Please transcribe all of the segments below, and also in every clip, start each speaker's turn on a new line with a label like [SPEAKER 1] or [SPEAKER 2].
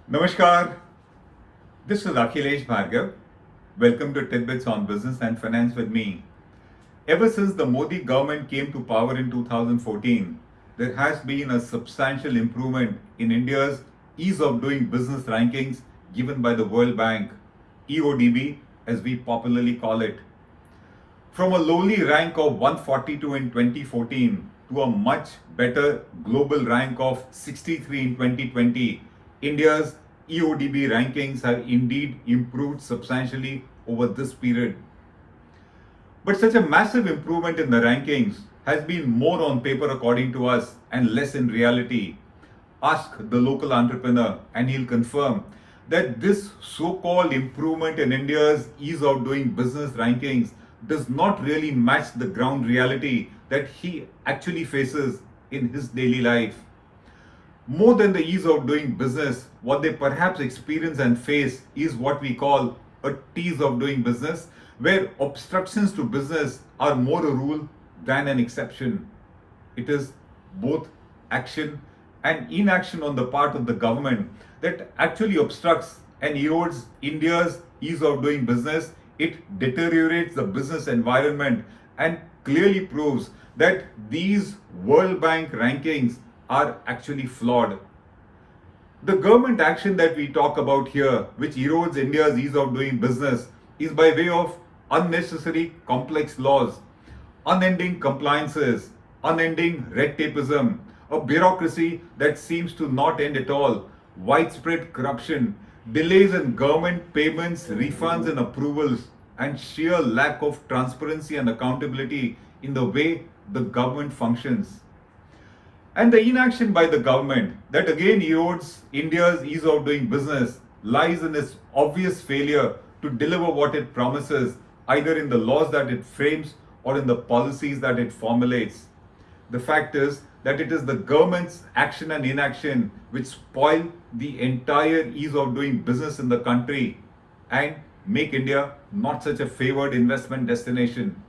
[SPEAKER 1] Namaskar, this is Akhilesh Bhargav. Welcome to Tidbits on Business and Finance with me. Ever since the Modi government came to power in 2014, there has been a substantial improvement in India's ease of doing business rankings given by the World Bank, EODB as we popularly call it. From a lowly rank of 142 in 2014 to a much better global rank of 63 in 2020, India's EODB rankings have indeed improved substantially over this period. But such a massive improvement in the rankings has been more on paper according to us and less in reality. Ask the local entrepreneur and he'll confirm that this so-called improvement in India's ease of doing business rankings does not really match the ground reality that he actually faces in his daily life. More than the ease of doing business, what they perhaps experience and face is what we call a tease of doing business, where obstructions to business are more a rule than an exception. It is both action and inaction on the part of the government that actually obstructs and erodes India's ease of doing business. It deteriorates the business environment and clearly proves that these World Bank rankings are actually flawed. The government action that we talk about here, which erodes India's ease of doing business, is by way of unnecessary complex laws, unending compliances, unending red tapeism, a bureaucracy that seems to not end at all, widespread corruption, delays in government payments, refunds, and approvals, and sheer lack of transparency and accountability in the way the government functions. And the inaction by the government that again erodes India's ease of doing business lies in its obvious failure to deliver what it promises, either in the laws that it frames or in the policies that it formulates. The fact is that it is the government's action and inaction which spoil the entire ease of doing business in the country and make India not such a favored investment destination.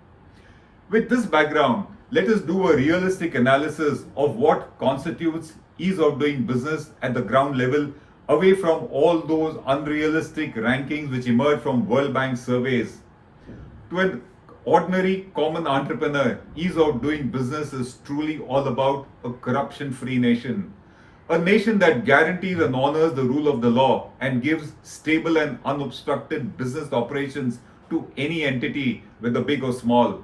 [SPEAKER 1] With this background, let us do a realistic analysis of what constitutes ease of doing business at the ground level, away from all those unrealistic rankings which emerge from World Bank surveys. To an ordinary common entrepreneur, ease of doing business is truly all about a corruption-free nation. A nation that guarantees and honors the rule of the law and gives stable and unobstructed business operations to any entity, whether big or small.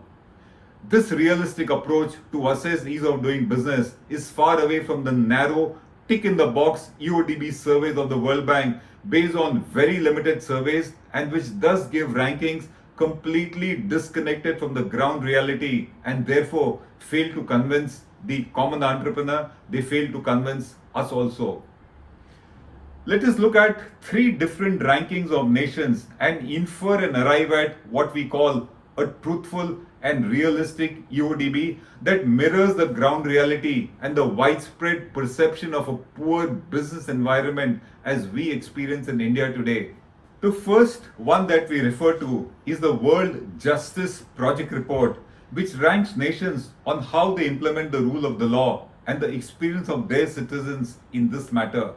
[SPEAKER 1] This realistic approach to assess ease of doing business is far away from the narrow tick in the box EODB surveys of the World Bank based on very limited surveys and which does give rankings completely disconnected from the ground reality and therefore fail to convince the common entrepreneur, they fail to convince us also. Let us look at three different rankings of nations and infer and arrive at what we call a truthful and realistic EODB that mirrors the ground reality and the widespread perception of a poor business environment as we experience in India today. The first one that we refer to is the World Justice Project Report, which ranks nations on how they implement the rule of the law and the experience of their citizens in this matter.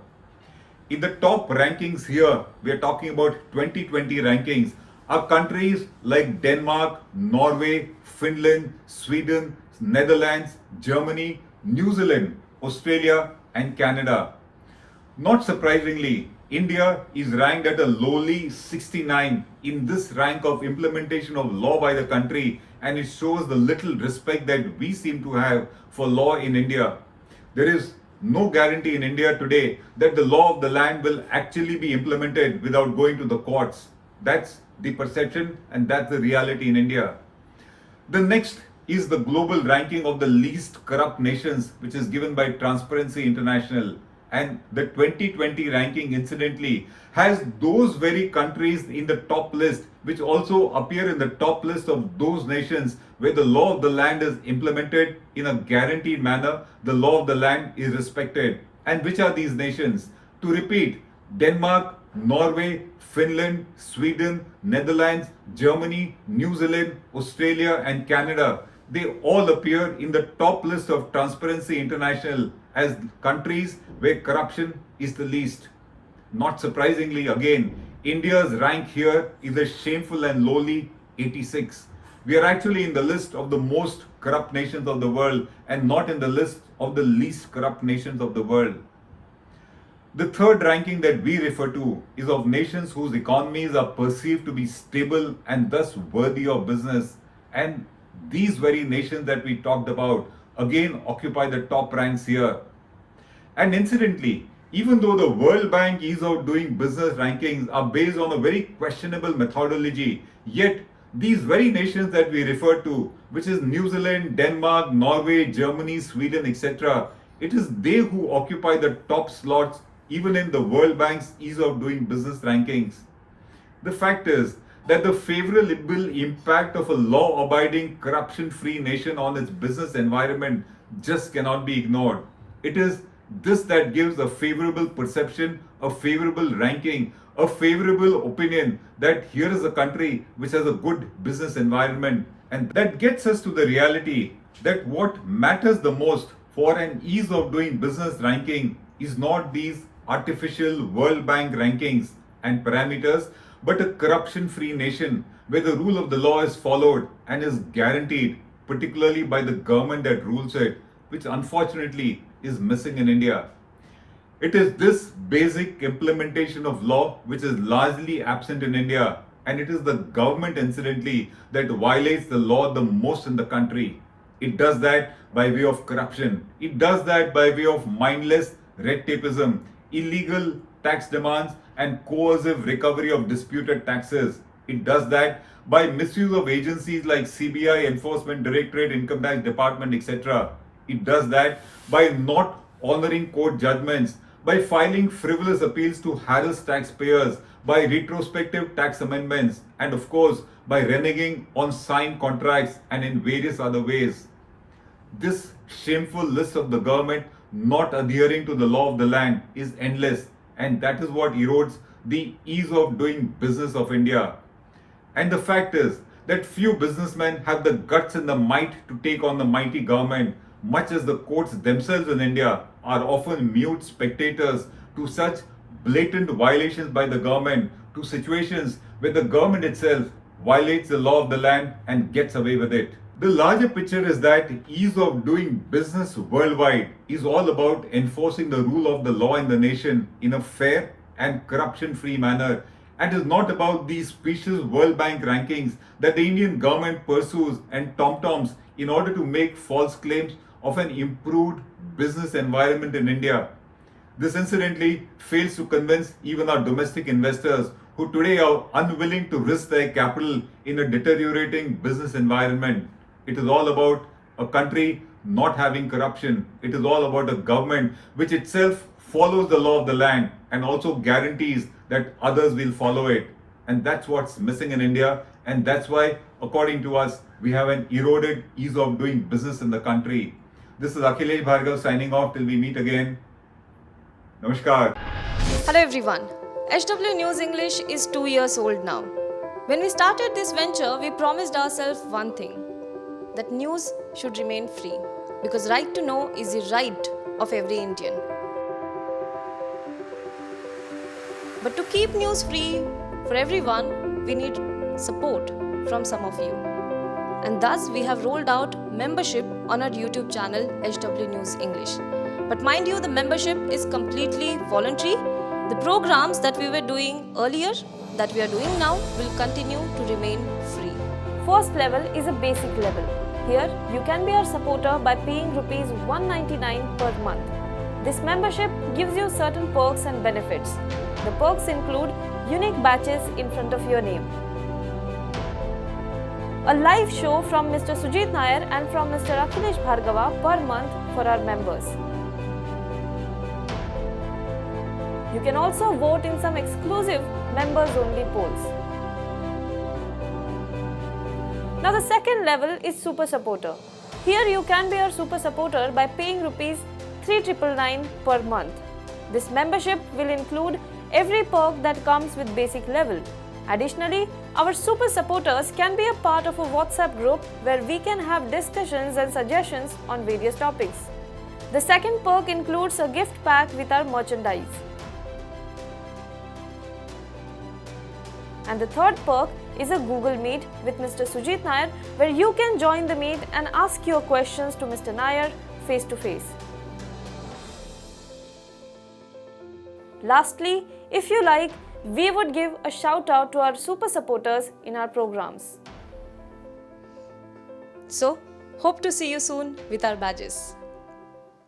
[SPEAKER 1] In the top rankings here, we are talking about 2020 rankings, are countries like Denmark, Norway, Finland, Sweden, Netherlands, Germany, New Zealand, Australia, and Canada. Not surprisingly, India is ranked at a lowly 69 in this rank of implementation of law by the country, and it shows the little respect that we seem to have for law in India. There is no guarantee in India today that the law of the land will actually be implemented without going to the courts. That's the perception and that's the reality in India. The next is the global ranking of the least corrupt nations, which is given by Transparency International. And the 2020 ranking, incidentally, has those very countries in the top list, which also appear in the top list of those nations where the law of the land is implemented in a guaranteed manner, the law of the land is respected. And which are these nations? To repeat, Denmark, Norway, Finland, Sweden, Netherlands, Germany, New Zealand, Australia, and Canada. They all appear in the top list of Transparency International as countries where corruption is the least. Not surprisingly, again, India's rank here is a shameful and lowly 86. We are actually in the list of the most corrupt nations of the world and not in the list of the least corrupt nations of the world. The third ranking that we refer to is of nations whose economies are perceived to be stable and thus worthy of business. And these very nations that we talked about again occupy the top ranks here. And incidentally, even though the World Bank Ease of Doing Business rankings are based on a very questionable methodology, yet these very nations that we refer to, which is New Zealand, Denmark, Norway, Germany, Sweden, etc., it is they who occupy the top slots even in the World Bank's Ease of Doing Business rankings. The fact is that the favorable impact of a law-abiding, corruption-free nation on its business environment just cannot be ignored. It is this that gives a favorable perception, a favorable ranking, a favorable opinion that here is a country which has a good business environment. And that gets us to the reality that what matters the most for an ease of doing business ranking is not these artificial World Bank rankings and parameters, but a corruption-free nation where the rule of the law is followed and is guaranteed, particularly by the government that rules it, which unfortunately is missing in India. It is this basic implementation of law which is largely absent in India, and it is the government, incidentally, that violates the law the most in the country. It does that by way of corruption. It does that by way of mindless red tapeism, illegal tax demands, and coercive recovery of disputed taxes. It does that by misuse of agencies like CBI, Enforcement Directorate, Income Tax Department, etc. It does that by not honoring court judgments, by filing frivolous appeals to harass taxpayers, by retrospective tax amendments, and of course by reneging on signed contracts and in various other ways. This shameful list of the government not adhering to the law of the land is endless, and that is what erodes the ease of doing business of India. And the fact is that few businessmen have the guts and the might to take on the mighty government, much as the courts themselves in India are often mute spectators to such blatant violations by the government, to situations where the government itself violates the law of the land and gets away with it. The larger picture is that ease of doing business worldwide is all about enforcing the rule of the law in the nation in a fair and corruption-free manner, and is not about these specious World Bank rankings that the Indian government pursues and tom-toms in order to make false claims of an improved business environment in India. This incidentally fails to convince even our domestic investors who today are unwilling to risk their capital in a deteriorating business environment. It is all about a country not having corruption. It is all about a government which itself follows the law of the land and also guarantees that others will follow it. And that's what's missing in India. And that's why, according to us, we have an eroded ease of doing business in the country. This is Akhilesh Bhargav signing off till we meet again. Namaskar.
[SPEAKER 2] Hello everyone. HW News English is 2 years old now. When we started this venture, we promised ourselves one thing, that news should remain free, because right to know is the right of every Indian. But to keep news free for everyone, we need support from some of you. And thus we have rolled out membership on our YouTube channel HW News English. But mind you, the membership is completely voluntary. The programs that we were doing earlier, that we are doing now, will continue to remain free. First level is a basic level. Here, you can be our supporter by paying Rs 199 per month. This membership gives you certain perks and benefits. The perks include unique badges in front of your name, a live show from Mr. Sujit Nair and from Mr. Akhilesh Bhargava per month for our members. You can also vote in some exclusive members-only polls. Now the second level is Super Supporter. Here you can be our Super Supporter by paying Rs 3,999 per month. This membership will include every perk that comes with basic level. Additionally, our Super Supporters can be a part of a WhatsApp group where we can have discussions and suggestions on various topics. The second perk includes a gift pack with our merchandise. And the third perk is a Google Meet with Mr. Sujit Nair, where you can join the meet and ask your questions to Mr. Nair face to face. Lastly, if you like, we would give a shout out to our super supporters in our programs. So, hope to see you soon with our badges.